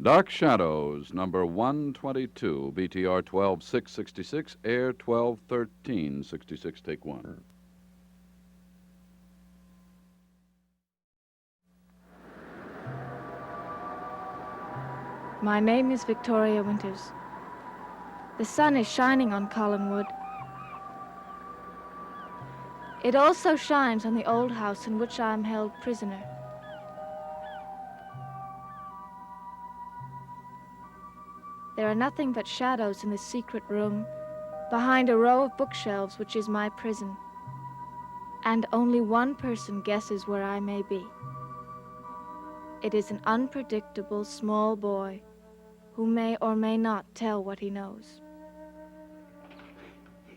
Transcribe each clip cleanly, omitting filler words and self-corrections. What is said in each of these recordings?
Dark Shadows, number 122, BTR 12666, air 121366, take one. My name is Victoria Winters. The sun is shining on Collinwood. It also shines on the old house in which I am held prisoner. There are nothing but shadows in the secret room, behind a row of bookshelves which is my prison. And only one person guesses where I may be. It is an unpredictable small boy who may or may not tell what he knows.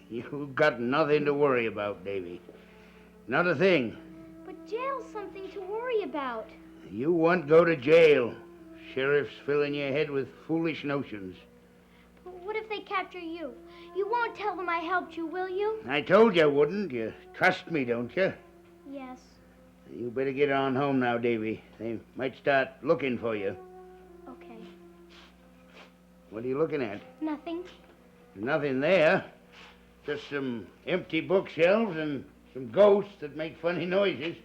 You've got nothing to worry about, Davy. Not a thing. But jail's something to worry about. You won't go to jail. Sheriff's filling your head with foolish notions. But what if they capture you? You won't tell them I helped you, will you? I told you I wouldn't. You trust me, don't you? Yes. You better get on home now, Davy. They might start looking for you. Okay. What are you looking at? Nothing. There's nothing there. Just some empty bookshelves and some ghosts that make funny noises.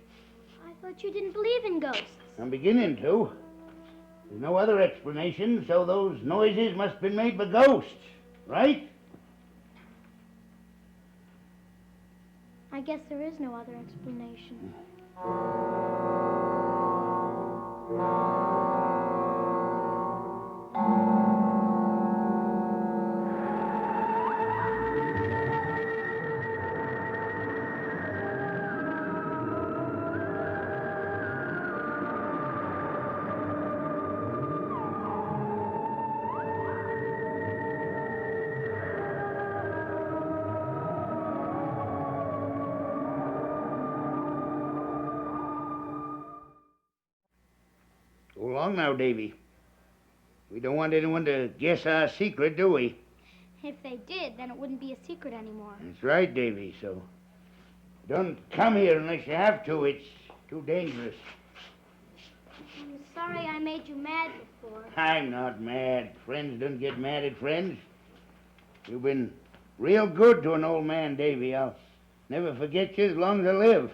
I thought you didn't believe in ghosts. I'm beginning to. There's no other explanation, so those noises must have been made by ghosts, right? I guess there is no other explanation. Go along now, Davy. We don't want anyone to guess our secret, do we? If they did, then it wouldn't be a secret anymore. That's right, Davy, so don't come here unless you have to. It's too dangerous. I'm sorry I made you mad before. I'm not mad. Friends don't get mad at friends. You've been real good to an old man, Davy. I'll never forget you as long as I live.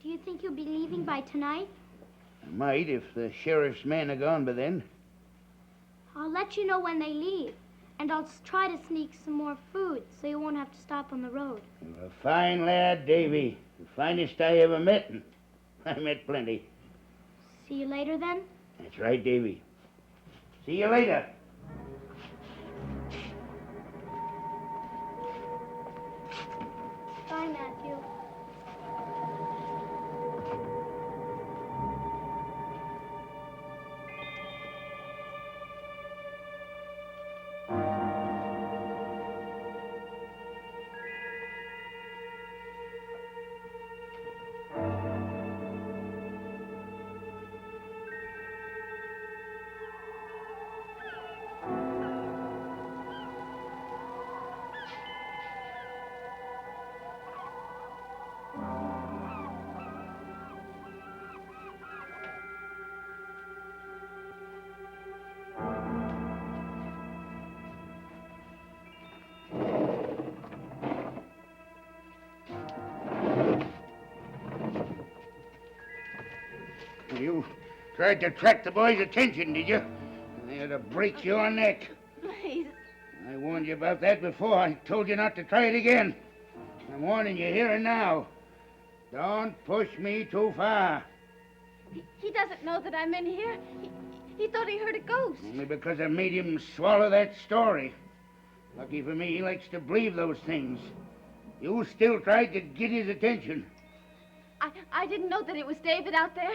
Do you think you'll be leaving by tonight? I might if the sheriff's men are gone by then. I'll let you know when they leave. And I'll try to sneak some more food so you won't have to stop on the road. You're a fine lad, Davy. The finest I ever met, and I met plenty. See you later, then? That's right, Davy. See you later. Bye, Matthew. You tried to attract the boys' attention, did you? They had to break your neck. Please. I warned you about that before. I told you not to try it again. I'm warning you here and now. Don't push me too far. He doesn't know that I'm in here. He thought he heard a ghost. Only because I made him swallow that story. Lucky for me, he likes to believe those things. You still tried to get his attention. I didn't know that it was David out there.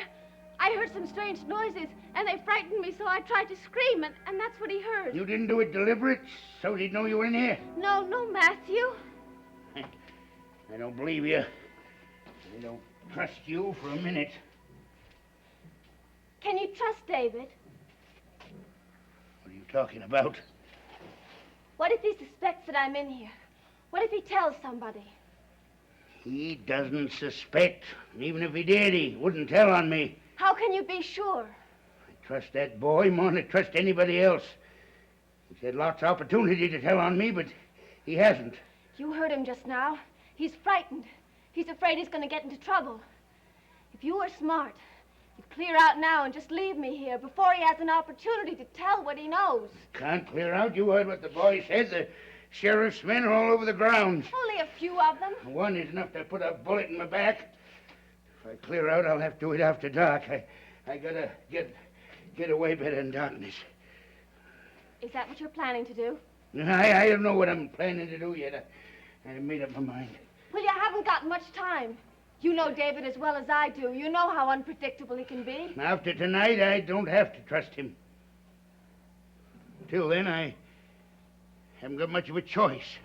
I heard some strange noises, and they frightened me, so I tried to scream, and that's what he heard. You didn't do it deliberate, so he'd know you were in here? No, Matthew. I don't believe you. I don't trust you for a minute. Can you trust David? What are you talking about? What if he suspects that I'm in here? What if he tells somebody? He doesn't suspect. Even if he did, he wouldn't tell on me. How can you be sure? I trust that boy more than I trust anybody else. He's had lots of opportunity to tell on me, but he hasn't. You heard him just now. He's frightened. He's afraid he's going to get into trouble. If you were smart, you'd clear out now and just leave me here before he has an opportunity to tell what he knows. Can't clear out. You heard what the boy said. The sheriff's men are all over the grounds. Only a few of them. One is enough to put a bullet in my back. If I clear out, I'll have to do it after dark. I gotta get away better in darkness. Is that what you're planning to do? I don't know what I'm planning to do yet. I haven't made up my mind. Well, you haven't got much time. You know David as well as I do. You know how unpredictable he can be. After tonight, I don't have to trust him. Till then, I haven't got much of a choice.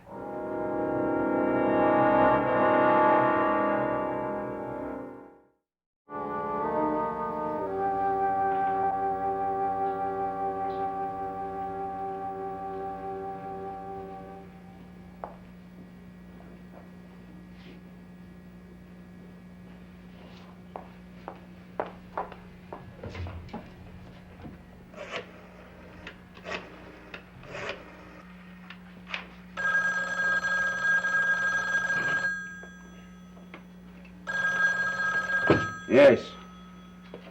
Yes.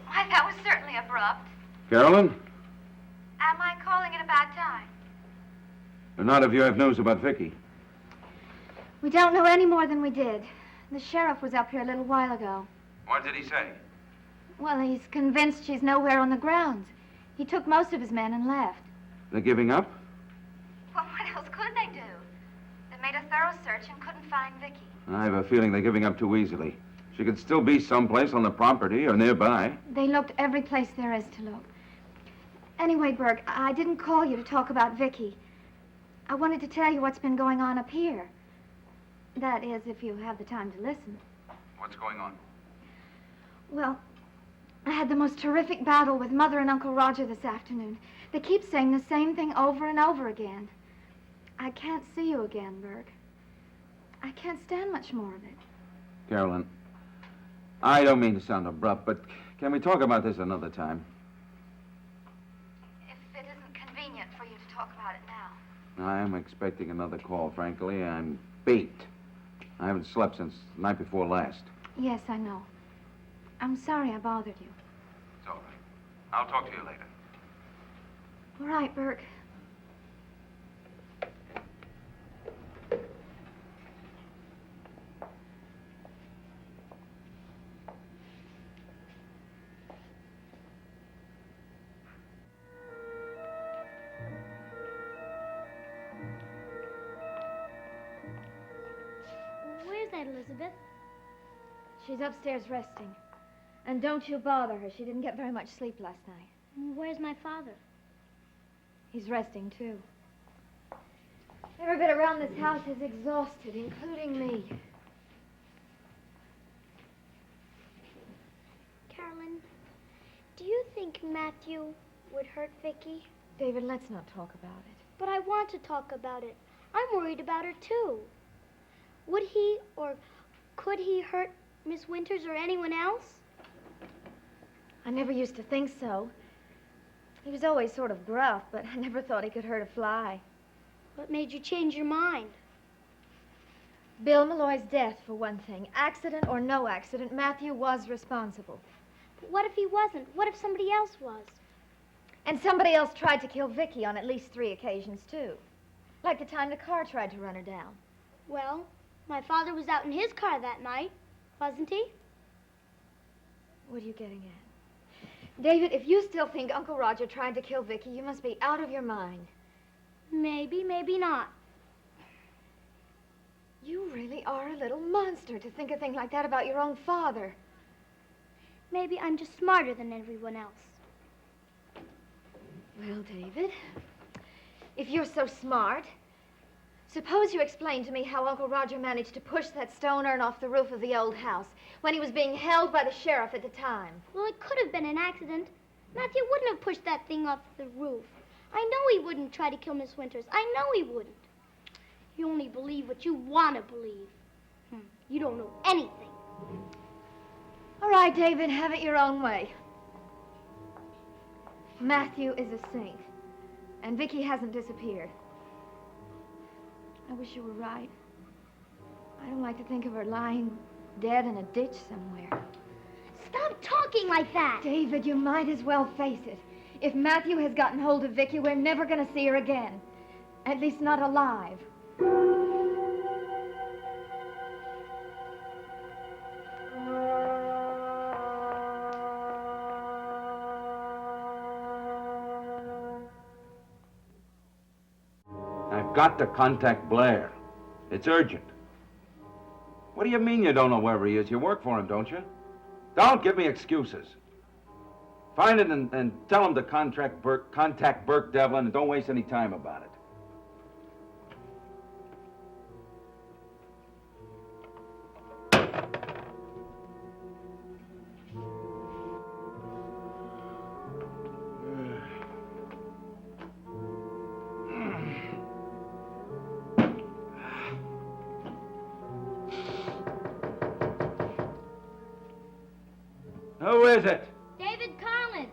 Why, that was certainly abrupt. Carolyn? Am I calling at a bad time? Not if you have news about Vicky. We don't know any more than we did. The sheriff was up here a little while ago. What did he say? Well, he's convinced she's nowhere on the grounds. He took most of his men and left. They're giving up? Well, what else could they do? They made a thorough search and couldn't find Vicky. I have a feeling they're giving up too easily. She could still be someplace on the property or nearby. They looked every place there is to look. Anyway, Burke, I didn't call you to talk about Vicky. I wanted to tell you what's been going on up here. That is, if you have the time to listen. What's going on? Well, I had the most terrific battle with Mother and Uncle Roger this afternoon. They keep saying the same thing over and over again. I can't see you again, Burke. I can't stand much more of it. Carolyn, I don't mean to sound abrupt, but can we talk about this another time? If it isn't convenient for you to talk about it now. I'm expecting another call, frankly. I'm baked. I haven't slept since the night before last. Yes, I know. I'm sorry I bothered you. It's all right. I'll talk to you later. All right, Burke. Where's that, Elizabeth? She's upstairs resting. And don't you bother her. She didn't get very much sleep last night. Where's my father? He's resting, too. Every bit around this house is exhausted, including me. Carolyn, do you think Matthew would hurt Vicky? David, let's not talk about it. But I want to talk about it. I'm worried about her, too. Would he or could he hurt Miss Winters or anyone else? I never used to think so. He was always sort of gruff, but I never thought he could hurt a fly. What made you change your mind? Bill Malloy's death, for one thing. Accident or no accident, Matthew was responsible. But what if he wasn't? What if somebody else was? And somebody else tried to kill Vicky on at least 3 occasions, too. Like the time the car tried to run her down. Well, my father was out in his car that night, wasn't he? What are you getting at? David, if you still think Uncle Roger tried to kill Vicky, you must be out of your mind. Maybe, maybe not. You really are a little monster to think a thing like that about your own father. Maybe I'm just smarter than everyone else. Well, David, if you're so smart, suppose you explain to me how Uncle Roger managed to push that stone urn off the roof of the old house when he was being held by the sheriff at the time. Well, it could have been an accident. Matthew wouldn't have pushed that thing off the roof. I know he wouldn't try to kill Miss Winters. I know he wouldn't. You only believe what you want to believe. You don't know anything. All right, David, have it your own way. Matthew is a saint, and Vicky hasn't disappeared. I wish you were right. I don't like to think of her lying dead in a ditch somewhere. Stop talking like that! David, you might as well face it. If Matthew has gotten hold of Vicky, we're never going to see her again. At least not alive. I've got to contact Blair. It's urgent. What do you mean you don't know where he is? You work for him, don't you? Don't give me excuses. Find it and tell him to contact Burke Devlin, and don't waste any time about it. Who is it? David Carlin.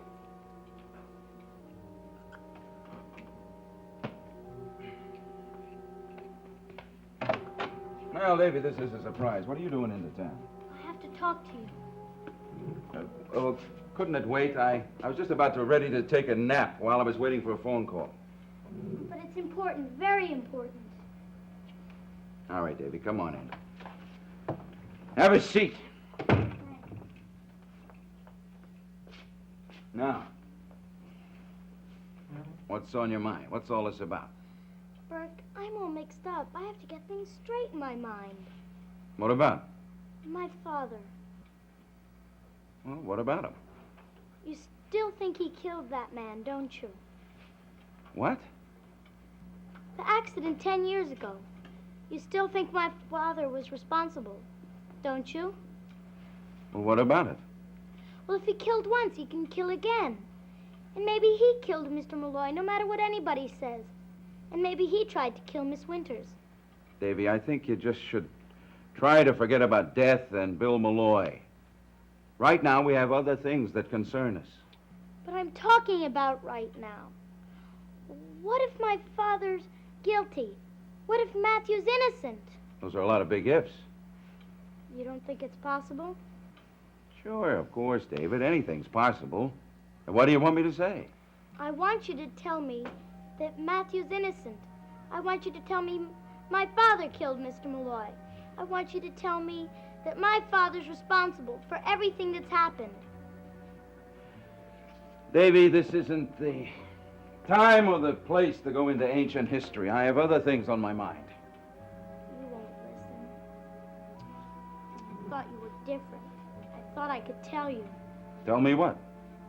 Well, Davy, this is a surprise. What are you doing into town? I have to talk to you. Well, couldn't it wait? I was just about to ready to take a nap while I was waiting for a phone call. But it's important, very important. All right, Davy, come on in. Have a seat. Now, what's on your mind? What's all this about? Burke, I'm all mixed up. I have to get things straight in my mind. What about? My father. Well, what about him? You still think he killed that man, don't you? What? The accident 10 years ago. You still think my father was responsible, don't you? Well, what about it? Well, if he killed once, he can kill again. And maybe he killed Mr. Malloy, no matter what anybody says. And maybe he tried to kill Miss Winters. Davy, I think you just should try to forget about death and Bill Malloy. Right now, we have other things that concern us. But I'm talking about right now. What if my father's guilty? What if Matthew's innocent? Those are a lot of big ifs. You don't think it's possible? Sure, of course, David. Anything's possible. And what do you want me to say? I want you to tell me that Matthew's innocent. I want you to tell me my father killed Mr. Malloy. I want you to tell me that my father's responsible for everything that's happened. Davy, this isn't the time or the place to go into ancient history. I have other things on my mind. You won't listen. I thought you were different. I thought I could tell you. Tell me what?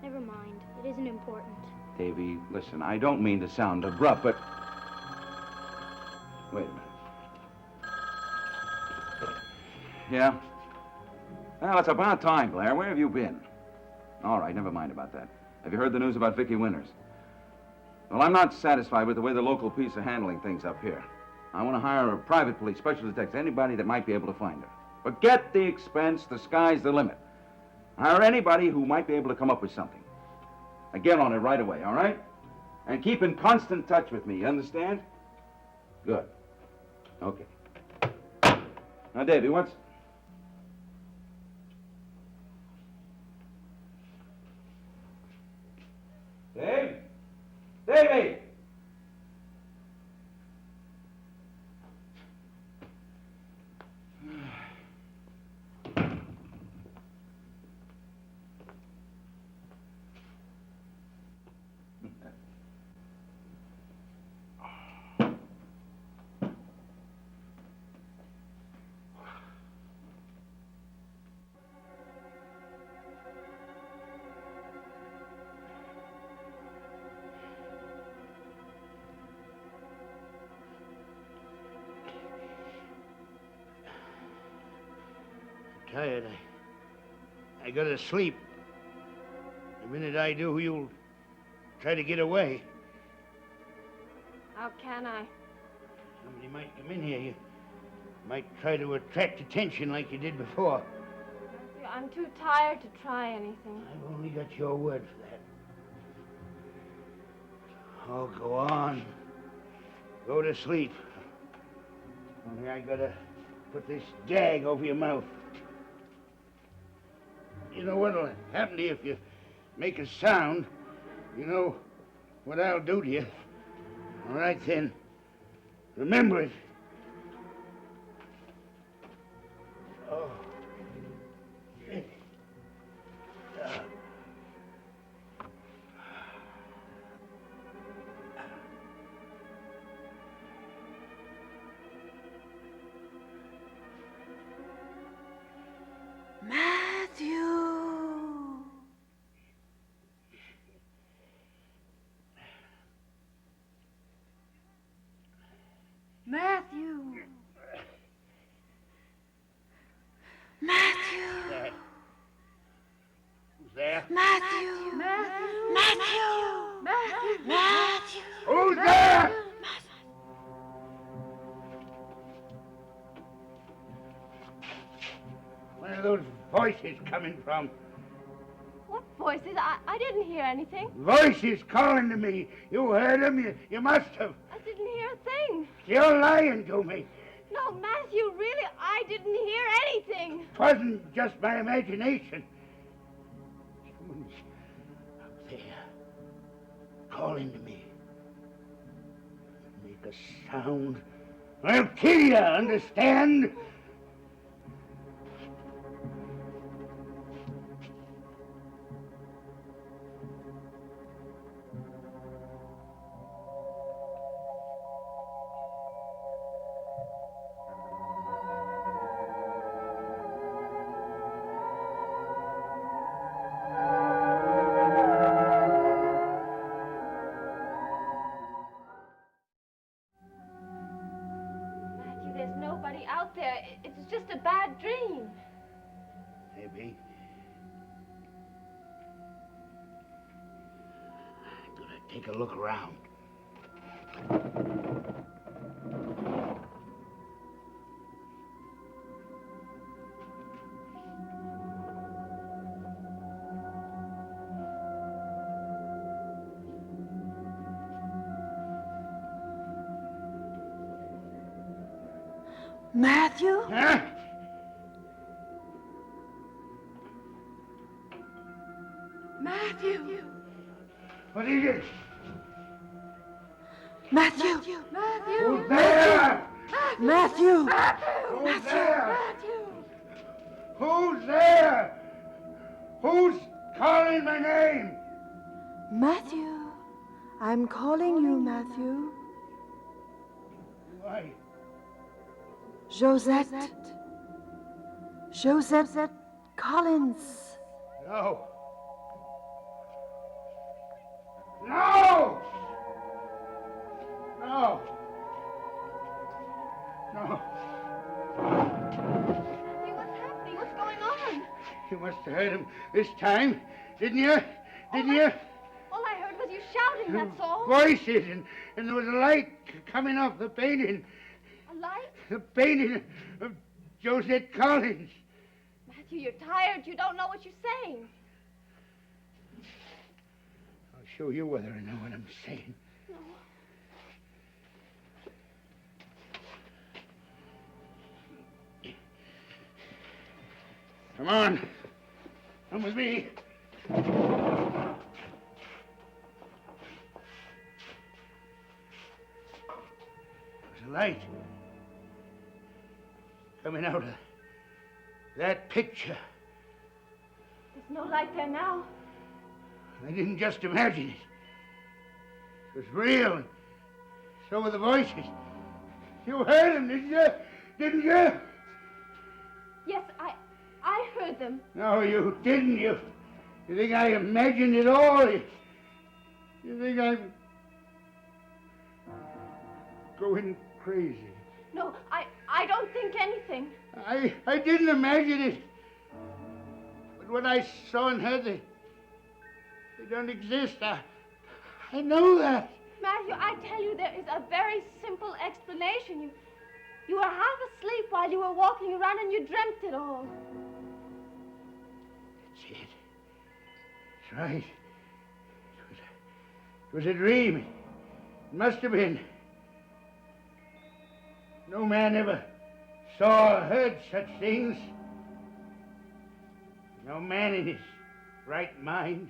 Never mind. It isn't important. Davy, listen, I don't mean to sound abrupt, but... Wait a minute. Yeah? Well, it's about time, Blair. Where have you been? All right, never mind about that. Have you heard the news about Vicky Winters? Well, I'm not satisfied with the way the local police are handling things up here. I want to hire a private police, special detectives, anybody that might be able to find her. Forget the expense, the sky's the limit. Hire anybody who might be able to come up with something. Now get on it right away, all right? And keep in constant touch with me, you understand? Good. Okay. Now, Davy, what's... Dave? Davy! Tired. I go to sleep. The minute I do, you'll try to get away. How can I? Somebody might come in here. You might try to attract attention like you did before. I'm too tired to try anything. I've only got your word for that. Oh, go on. Go to sleep. Only I gotta put this gag over your mouth. You know what'll happen to you if you make a sound? You know what I'll do to you. All right, then. Remember it. Oh. Shit. Who's there? Who's there? Where are those voices coming from? What voices? I didn't hear anything. Voices calling to me. You heard them? You must have. I didn't hear a thing. You're lying to me. No, Matthew, really, I didn't hear anything. It wasn't just my imagination. Someone's up there calling to me. Make a sound. I'll kill you, understand? Matthew, there's nobody out there. It's just a bad dream. Maybe. I'm gonna take a look around. Matthew? Huh? Matthew? What is it? Matthew? Who's there? Matthew? Who's there? Who's there? Who's calling my name? Matthew? I'm calling you, Matthew. Why? Josette. Josette Collins. No. No! No! No. Matthew, what's happening? What's going on? You must have heard him this time, didn't you? Didn't you? All I heard was you shouting, that's all. Voices, and there was a light coming off the painting. A light? The painting of Josette Collins. Matthew, you're tired. You don't know what you're saying. I'll show you whether I know what I'm saying. No. Come on. Come with me. There's a light coming out of that picture. There's no light there now. I didn't just imagine it. It was real, and so were the voices. You heard them, didn't you? Didn't you? Yes, I heard them. No, you didn't. You think I imagined it all? You think I'm going crazy? No, I don't think anything. I didn't imagine it. But what I saw and heard, they don't exist. I know that. Matthew, I tell you, there is a very simple explanation. You were half asleep while you were walking around and you dreamt it all. That's it. That's right. It was a dream. It must have been. No man ever saw or heard such things. No man in his right mind.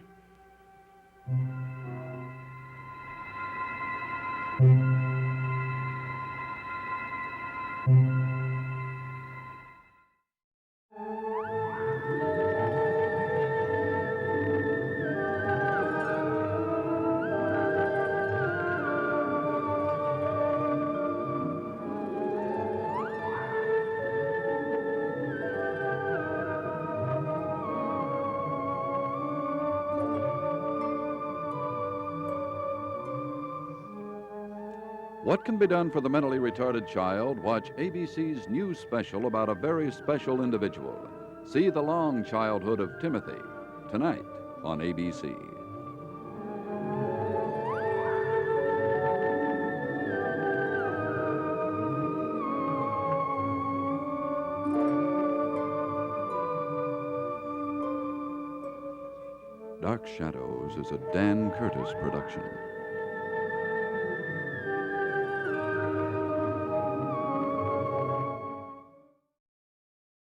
What can be done for the mentally retarded child? Watch ABC's new special about a very special individual. See the long childhood of Timothy tonight on ABC. Dark Shadows is a Dan Curtis production.